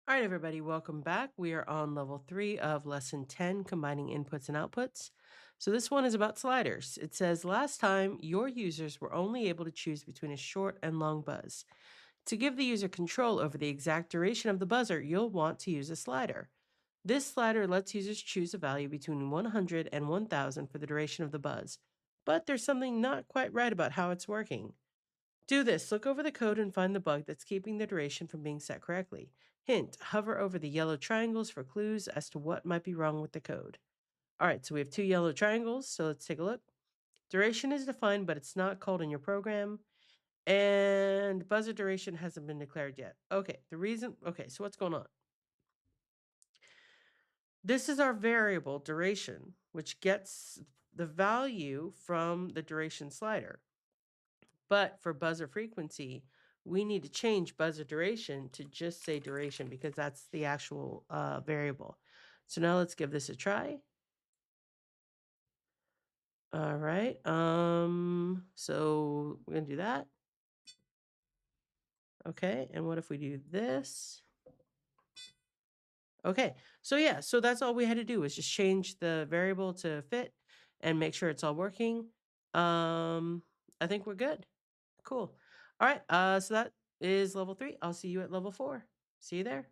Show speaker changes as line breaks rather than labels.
All right, everybody, welcome back. We are on level 3 of lesson 10, combining inputs and outputs. So this one is about sliders. It says, last time your users were only able to choose between a short and long buzz. To give the user control over the exact duration of the buzzer, you'll want to use a slider. This slider lets users choose a value between 100 and 1000 for the duration of the buzz. But there's something not quite right about how it's working. Do this. Look over the code and find the bug that's keeping the duration from being set correctly. Hint, hover over the yellow triangles for clues as to what might be wrong with the code. All right, so we have two yellow triangles, so let's take a look. Duration is defined, but it's not called in your program. And buzzer duration hasn't been declared yet. Okay, so what's going on? This is our variable duration, which gets the value from the duration slider. But for buzzer frequency, we need to change buzzer duration to just say duration because that's the actual variable. So now let's give this a try. All right. So we're gonna do that. Okay. And what if we do this? Okay. So yeah, so that's all we had to do was just change the variable to fit and make sure it's all working. Um, I think we're good. Cool. All right. So that is level 3. I'll see you at level 4. See you there.